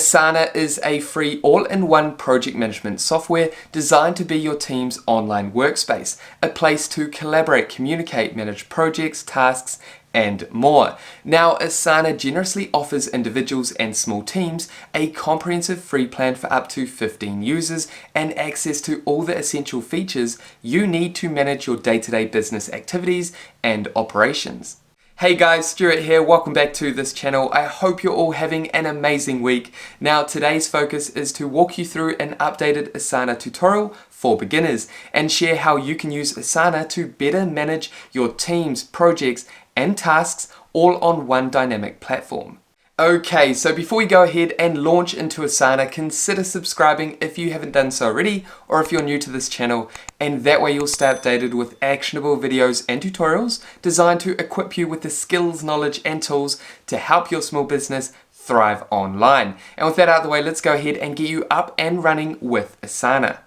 Asana is a free all-in-one project management software designed to be your team's online workspace, a place to collaborate, communicate, manage projects, tasks, and more. Now, Asana generously offers individuals and small teams a comprehensive free plan for up to 15 users and access to all the essential features you need to manage your day-to-day business activities and operations. Hey guys, Stewart here, welcome back to this channel. I hope you're all having an amazing week. Now today's focus is to walk you through an updated Asana tutorial for beginners and share how you can use Asana to better manage your teams, projects and tasks all on one dynamic platform. Okay, so before we go ahead and launch into Asana, consider subscribing if you haven't done so already or if you're new to this channel, and that way you'll stay updated with actionable videos and tutorials designed to equip you with the skills, knowledge and tools to help your small business thrive online. And with that out of the way, let's go ahead and get you up and running with Asana.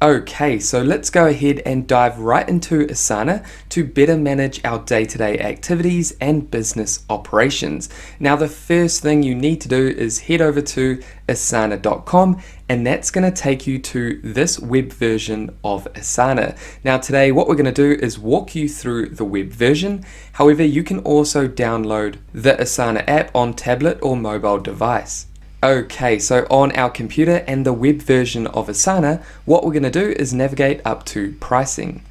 Okay, so let's go ahead and dive right into Asana to better manage our day-to-day activities and business operations. Now, the first thing you need to do is head over to asana.com, and that's going to take you to this web version of Asana. Now, today what we're going to do is walk you through the web version. However, you can also download the Asana app on tablet or mobile device. Okay, so on our computer and the web version of Asana, what we're going to do is navigate up to pricing.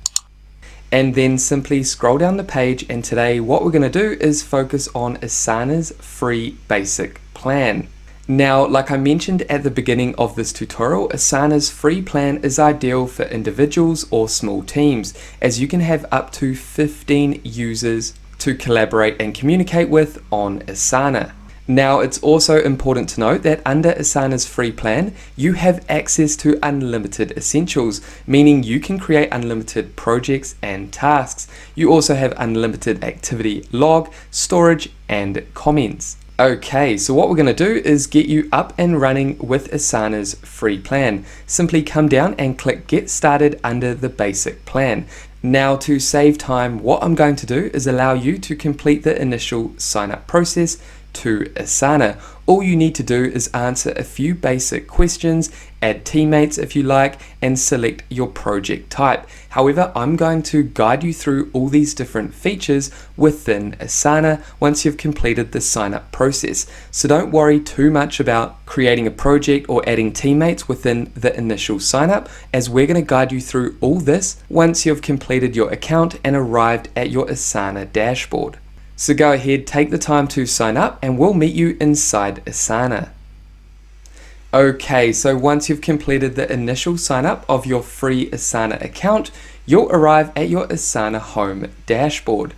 And then simply scroll down the page, and today what we're going to do is focus on Asana's free basic plan. Now, like I mentioned at the beginning of this tutorial, Asana's free plan is ideal for individuals or small teams, as you can have up to 15 users to collaborate and communicate with on Asana. Now, it's also important to note that under Asana's free plan, you have access to unlimited essentials, meaning you can create unlimited projects and tasks. You also have unlimited activity log, storage, and comments. Okay, so what we're going to do is get you up and running with Asana's free plan. Simply come down and click Get Started under the basic plan. Now, to save time, what I'm going to do is allow you to complete the initial sign-up process to Asana. All you need to do is answer a few basic questions, add teammates if you like, and select your project type. However, I'm going to guide you through all these different features within Asana once you've completed the sign-up process. So don't worry too much about creating a project or adding teammates within the initial sign-up, as we're going to guide you through all this once you've completed your account and arrived at your Asana dashboard. So go ahead, take the time to sign up, and we'll meet you inside Asana. Okay, so once you've completed the initial sign up of your free Asana account, you'll arrive at your Asana home dashboard.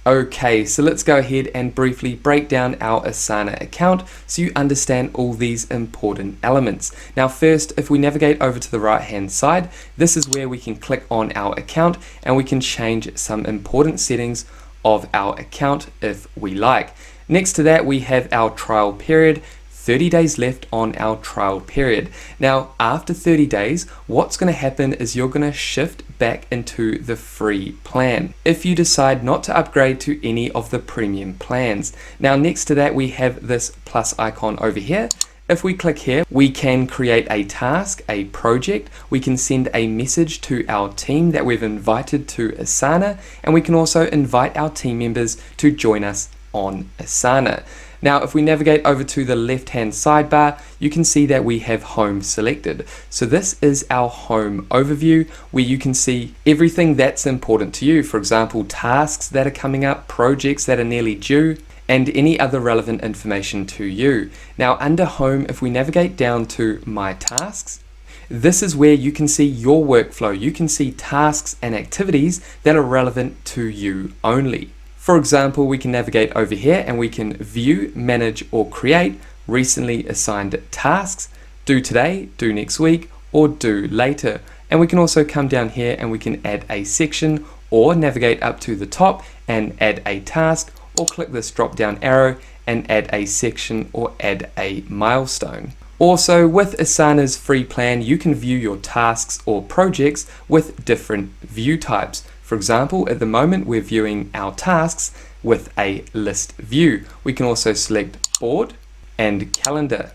Okay, so let's go ahead and briefly break down our Asana account so you understand all these important elements. Now first, if we navigate over to the right hand side, this is where we can click on our account and we can change some important settings of our account if we like. Next to that, we have our trial period. 30 days left on our trial period. Now, after 30 days, what's going to happen is you're going to shift back into the free plan if you decide not to upgrade to any of the premium plans. Now, next to that, we have this plus icon over here. If we click here, we can create a task, a project. We can send a message to our team that we've invited to Asana, and we can also invite our team members to join us on Asana. Now, if we navigate over to the left-hand sidebar, you can see that we have home selected. So this is our home overview where you can see everything that's important to you. For example, tasks that are coming up, projects that are nearly due, and any other relevant information to you. Now, under home, if we navigate down to my tasks, this is where you can see your workflow. You can see tasks and activities that are relevant to you only. For example, we can navigate over here and we can view, manage, or create recently assigned tasks, do today, do next week, or do later. And we can also come down here and we can add a section or navigate up to the top and add a task, or click this drop down arrow and add a section or add a milestone. Also, with Asana's free plan, you can view your tasks or projects with different view types. For example, at the moment we're viewing our tasks with a list view. We can also select board and calendar.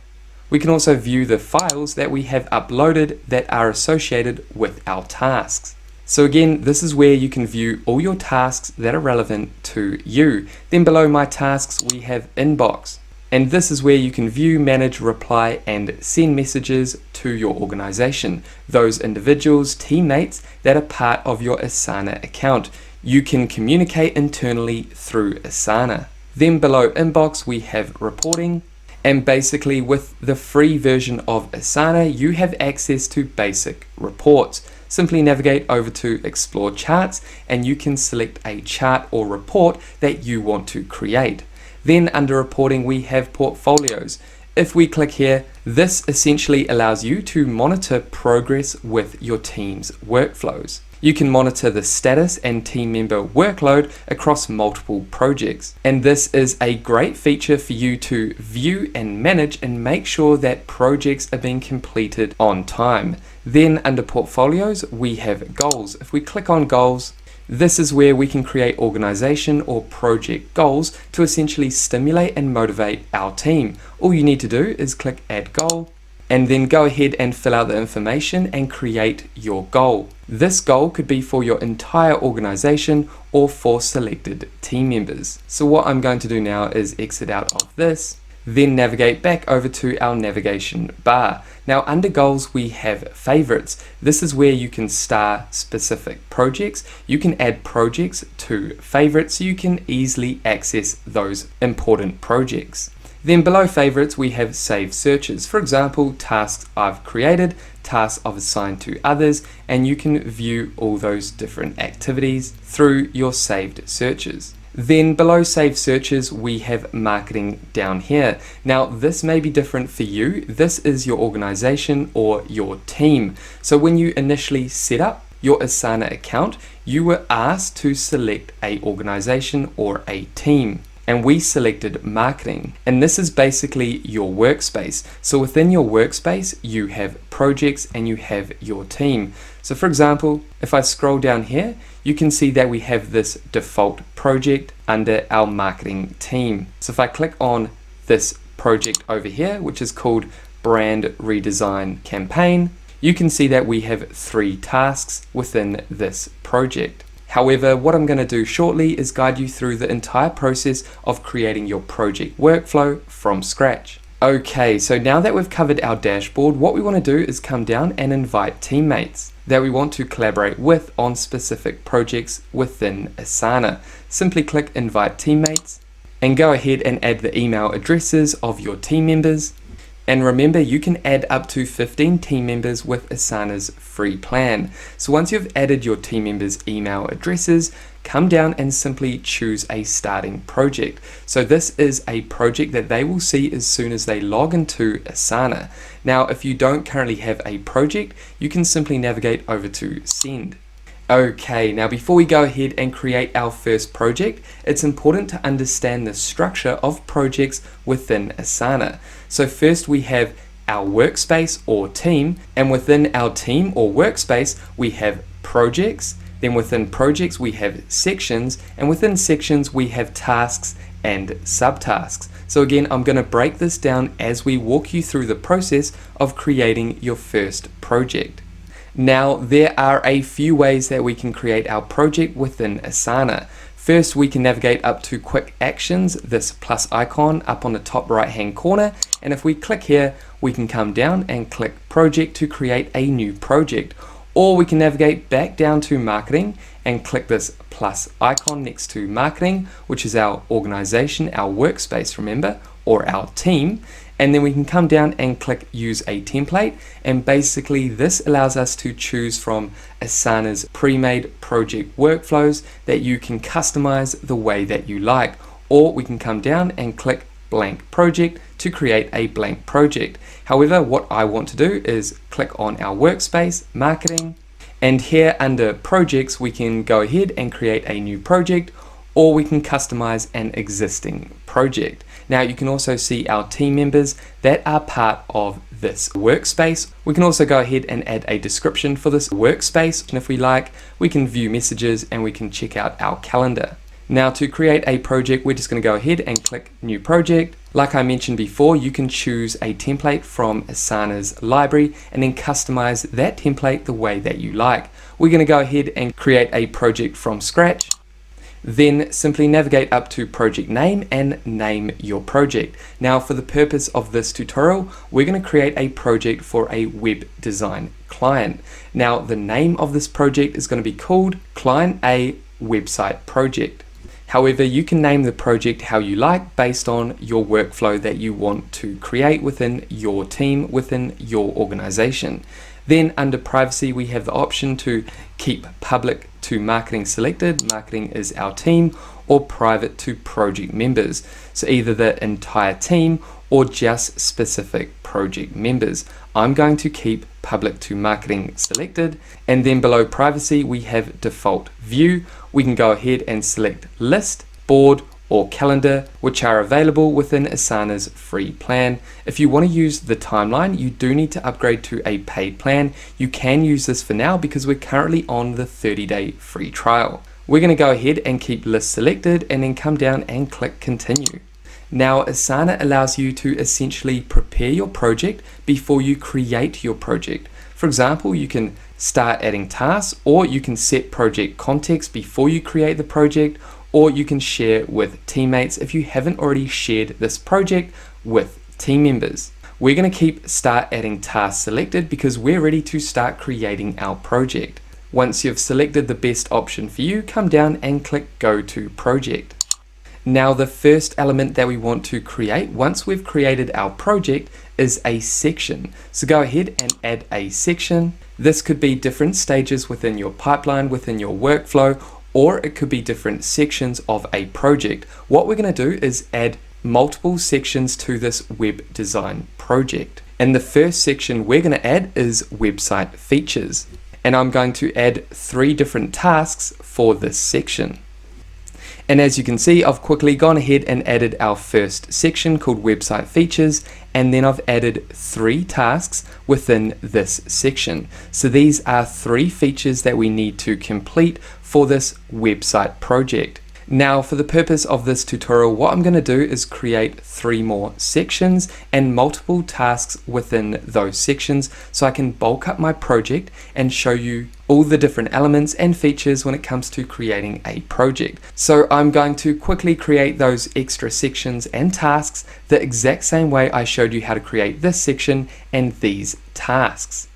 We can also view the files that we have uploaded that are associated with our tasks. So again, this is where you can view all your tasks that are relevant to you. Then below my tasks, we have inbox. And this is where you can view, manage, reply, and send messages to your organization, those individuals, teammates that are part of your Asana account. You can communicate internally through Asana. Then below inbox, we have reporting. And basically with the free version of Asana, you have access to basic reports. Simply navigate over to Explore Charts and you can select a chart or report that you want to create. Then under reporting, we have portfolios. If we click here, this essentially allows you to monitor progress with your team's workflows. You can monitor the status and team member workload across multiple projects. And this is a great feature for you to view and manage and make sure that projects are being completed on time. Then under portfolios, we have goals. If we click on goals, this is where we can create organization or project goals to essentially stimulate and motivate our team. All you need to do is click add goal and then go ahead and fill out the information and create your goal. This goal could be for your entire organization or for selected team members. So what I'm going to do now is exit out of this, then navigate back over to our navigation bar. Now under goals we have favorites. This is where you can star specific projects. You can add projects to favorites so you can easily access those important projects. Then below favorites we have saved searches. For example, tasks I've created, tasks I've assigned to others, and you can view all those different activities through your saved searches. Then below saved searches, we have marketing down here. Now this may be different for you. This is your organization or your team. So when you initially set up your Asana account, you were asked to select a organization or a team. And we selected marketing. And this is basically your workspace. So within your workspace, you have projects and you have your team. So for example, if I scroll down here, you can see that we have this default project under our marketing team. So if I click on this project over here, which is called Brand Redesign Campaign, you can see that we have 3 tasks within this project. However, what I'm going to do shortly is guide you through the entire process of creating your project workflow from scratch. Okay, so now that we've covered our dashboard, what we want to do is come down and invite teammates that we want to collaborate with on specific projects within Asana. Simply click invite teammates and go ahead and add the email addresses of your team members. And remember, you can add up to 15 team members with Asana's free plan. So once you've added your team members' email addresses, come down and simply choose a starting project. So this is a project that they will see as soon as they log into Asana. Now, if you don't currently have a project, you can simply navigate over to Send. Okay, now before we go ahead and create our first project, it's important to understand the structure of projects within Asana. So first we have our workspace or team, and within our team or workspace we have projects. Then within projects we have sections, and within sections we have tasks and subtasks. So again, I'm going to break this down as we walk you through the process of creating your first project. Now, there are a few ways that we can create our project within Asana. First, we can navigate up to quick actions, this plus icon up on the top right hand corner. And if we click here, we can come down and click project to create a new project. Or we can navigate back down to marketing and click this plus icon next to marketing, which is our organization, our workspace, remember, or our team. And then we can come down and click use a template, and basically this allows us to choose from Asana's pre-made project workflows that you can customize the way that you like. Or we can come down and click blank project to create a blank project. However, what I want to do is click on our workspace, marketing, and here under projects we can go ahead and create a new project, or we can customize an existing project. Now you can also see our team members that are part of this workspace. We can also go ahead and add a description for this workspace, and if we like, we can view messages and we can check out our calendar. Now to create a project, we're just going to go ahead and click New Project. Like I mentioned before, you can choose a template from Asana's library and then customize that template the way that you like. We're going to go ahead and create a project from scratch. Then simply navigate up to project name and name your project. Now for the purpose of this tutorial, we're going to create a project for a web design client. Now the name of this project is going to be called Client A Website Project. However, you can name the project how you like based on your workflow that you want to create within your team, within your organization. Then under privacy, we have the option to keep public to marketing selected, marketing is our team, or private to project members. So either the entire team or just specific project members. I'm going to keep public to marketing selected, and then below privacy we have default view. We can go ahead and select list, board, or calendar, which are available within Asana's free plan. If you want to use the timeline, you do need to upgrade to a paid plan. You can use this for now because we're currently on the 30-day free trial. We're going to go ahead and keep list selected and then come down and click continue. Now Asana allows you to essentially prepare your project before you create your project. For example, you can start adding tasks, or you can set project context before you create the project, or you can share with teammates if you haven't already shared this project with team members. We're going to keep start adding tasks selected because we're ready to start creating our project. Once you've selected the best option for you, come down and click Go to Project. Now the first element that we want to create once we've created our project is a section. So go ahead and add a section. This could be different stages within your pipeline, within your workflow, or it could be different sections of a project. What we're going to do is add multiple sections to this web design project. And the first section we're going to add is website features. And I'm going to add 3 different tasks for this section. And as you can see, I've quickly gone ahead and added our first section called website features, and then I've added 3 tasks within this section. So these are 3 features that we need to complete for this website project. Now for the purpose of this tutorial, what I'm going to do is create 3 more sections and multiple tasks within those sections so I can bulk up my project and show you all the different elements and features when it comes to creating a project. So I'm going to quickly create those extra sections and tasks the exact same way I showed you how to create this section and these tasks.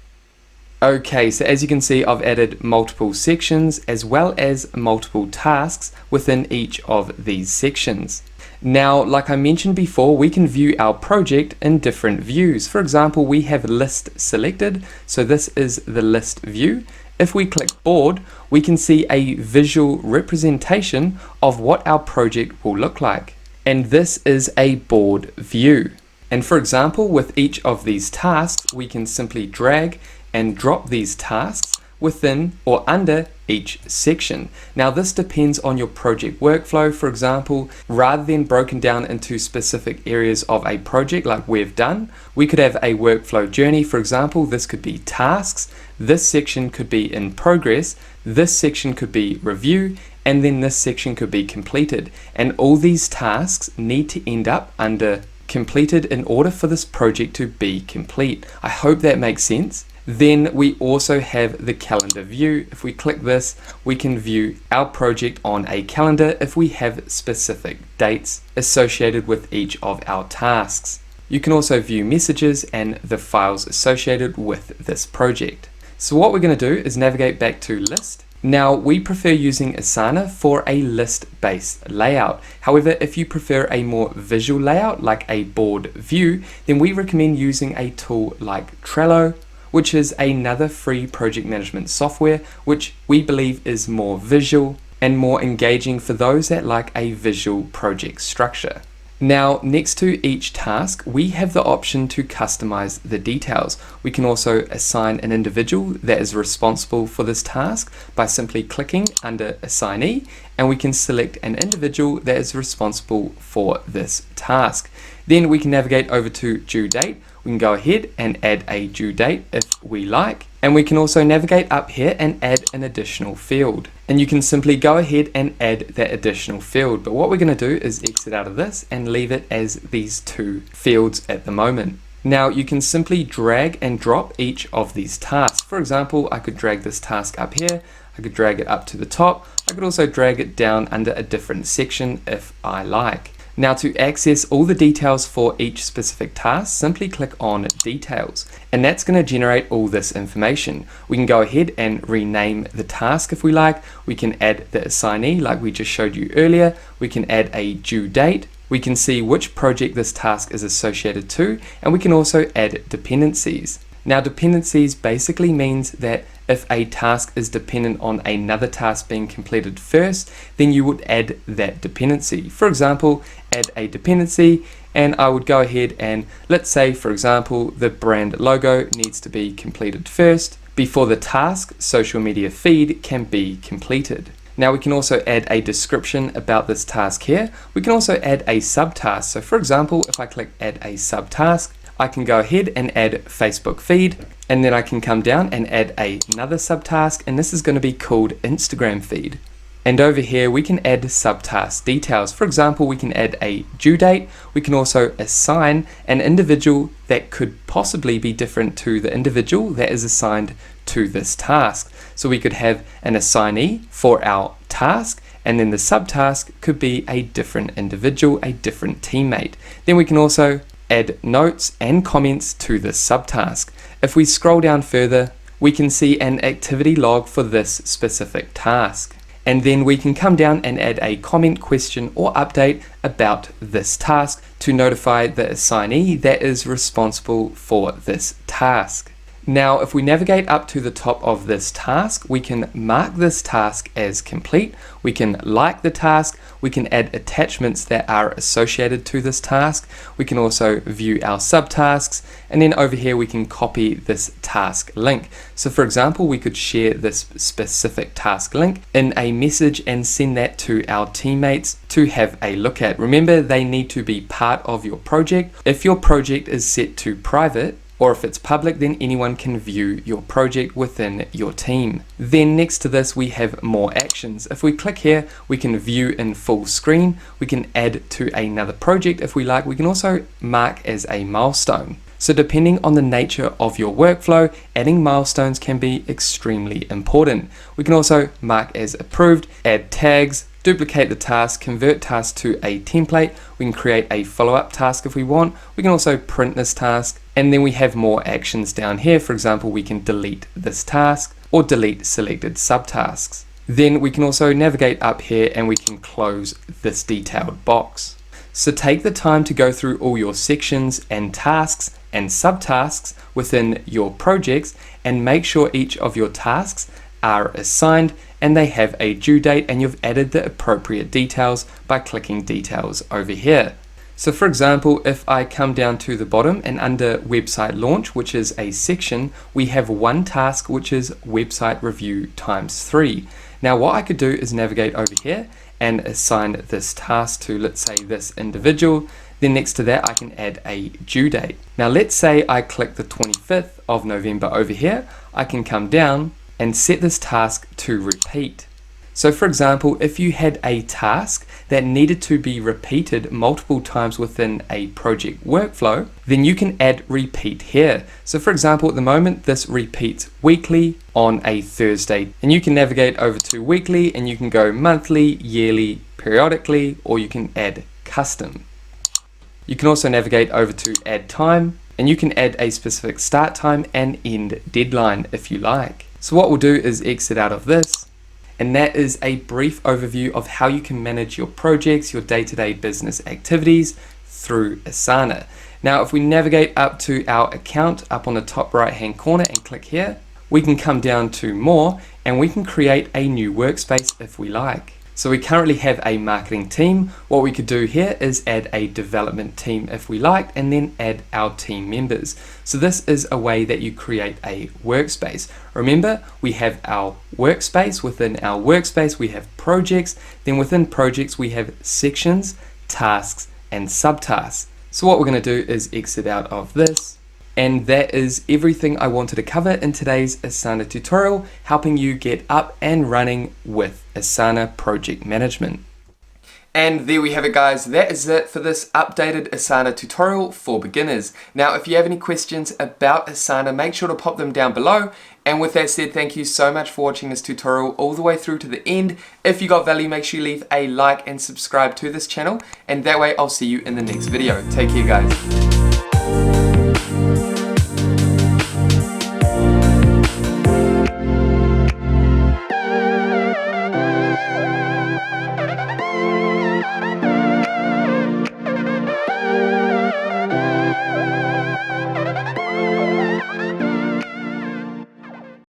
Okay, so as you can see, I've added multiple sections as well as multiple tasks within each of these sections. Now, like I mentioned before, we can view our project in different views. For example, we have list selected, so this is the list view. If we click board, we can see a visual representation of what our project will look like. And this is a board view. And for example, with each of these tasks, we can simply drag and drop these tasks within or under each section. Now this depends on your project workflow. For example, rather than broken down into specific areas of a project like we've done, we could have a workflow journey. For example, this could be tasks, this section could be in progress, this section could be review, and then this section could be completed. And all these tasks need to end up under completed in order for this project to be complete. I hope that makes sense. Then we also have the calendar view. If we click this, we can view our project on a calendar if we have specific dates associated with each of our tasks. You can also view messages and the files associated with this project. So what we're going to do is navigate back to list. Now we prefer using Asana for a list-based layout. However, if you prefer a more visual layout like a board view, then we recommend using a tool like Trello, which is another free project management software, which we believe is more visual and more engaging for those that like a visual project structure. Now, next to each task, we have the option to customize the details. We can also assign an individual that is responsible for this task by simply clicking under Assignee, and we can select an individual that is responsible for this task. Then we can navigate over to due date. We can go ahead and add a due date if we like, and we can also navigate up here and add an additional field. And you can simply go ahead and add that additional field. But what we're going to do is exit out of this and leave it as these two fields at the moment. Now you can simply drag and drop each of these tasks. For example, I could drag this task up here, I could drag it up to the top, I could also drag it down under a different section if I like. Now to access all the details for each specific task, simply click on Details, and that's going to generate all this information. We can go ahead and rename the task if we like. We can add the assignee like we just showed you earlier. We can add a due date. We can see which project this task is associated to, and we can also add dependencies. Now dependencies basically means that if a task is dependent on another task being completed first, then you would add that dependency. For example, add a dependency, and I would go ahead and let's say, for example, the brand logo needs to be completed first before the task social media feed can be completed. Now we can also add a description about this task here. We can also add a subtask. So for example, if I click add a subtask, I can go ahead and add Facebook feed, and then I can come down and add another subtask, and this is going to be called Instagram feed. And over here we can add subtask details. For example, we can add a due date. We can also assign an individual that could possibly be different to the individual that is assigned to this task. So we could have an assignee for our task, and then the subtask could be a different individual, a different teammate. Then we can also add notes and comments to this subtask. If we scroll down further, we can see an activity log for this specific task. And then we can come down and add a comment, question, or update about this task to notify the assignee that is responsible for this task. Now, if we navigate up to the top of this task, we can mark this task as complete. We can like the task. We can add attachments that are associated to this task. We can also view our subtasks. And then over here, we can copy this task link. So for example, we could share this specific task link in a message and send that to our teammates to have a look at. Remember, they need to be part of your project. If your project is set to private, or if it's public, then anyone can view your project within your team. Then next to this, we have more actions. If we click here, we can view in full screen. We can add to another project if we like. We can also mark as a milestone. So depending on the nature of your workflow, adding milestones can be extremely important. We can also mark as approved, add tags, duplicate the task, convert task to a template. We can create a follow-up task if we want. We can also print this task, and then we have more actions down here. For example, we can delete this task or delete selected subtasks. Then we can also navigate up here and we can close this detailed box. So take the time to go through all your sections and tasks and subtasks within your projects and make sure each of your tasks are assigned and they have a due date, and you've added the appropriate details by clicking details over here. So for example, if I come down to the bottom and under website launch, which is a section, we have one task which is website review ×3. Now what I could do is navigate over here and assign this task to, let's say, this individual. Then next to that I can add a due date. Now let's say I click the 25th of November over here. I can come down and set this task to repeat. So for example, if you had a task that needed to be repeated multiple times within a project workflow, then you can add repeat here. So for example, at the moment, this repeats weekly on a Thursday, and you can navigate over to weekly and you can go monthly, yearly, periodically, or you can add custom. You can also navigate over to add time, and you can add a specific start time and end deadline if you like. So what we'll do is exit out of this, and that is a brief overview of how you can manage your projects, your day-to-day business activities through Asana. Now if we navigate up to our account up on the top right hand corner and click here, we can come down to more and we can create a new workspace if we like. So we currently have a marketing team. What we could do here is add a development team if we liked, and then add our team members. So this is a way that you create a workspace. Remember, we have our workspace. Within our workspace, we have projects. Then within projects, we have sections, tasks, and subtasks. So what we're going to do is exit out of this. And that is everything I wanted to cover in today's Asana tutorial, helping you get up and running with Asana project management. And there we have it, guys. That is it for this updated Asana tutorial for beginners. Now, if you have any questions about Asana, make sure to pop them down below. And with that said, thank you so much for watching this tutorial all the way through to the end. If you got value, make sure you leave a like and subscribe to this channel. And that way I'll see you in the next video. Take care, guys.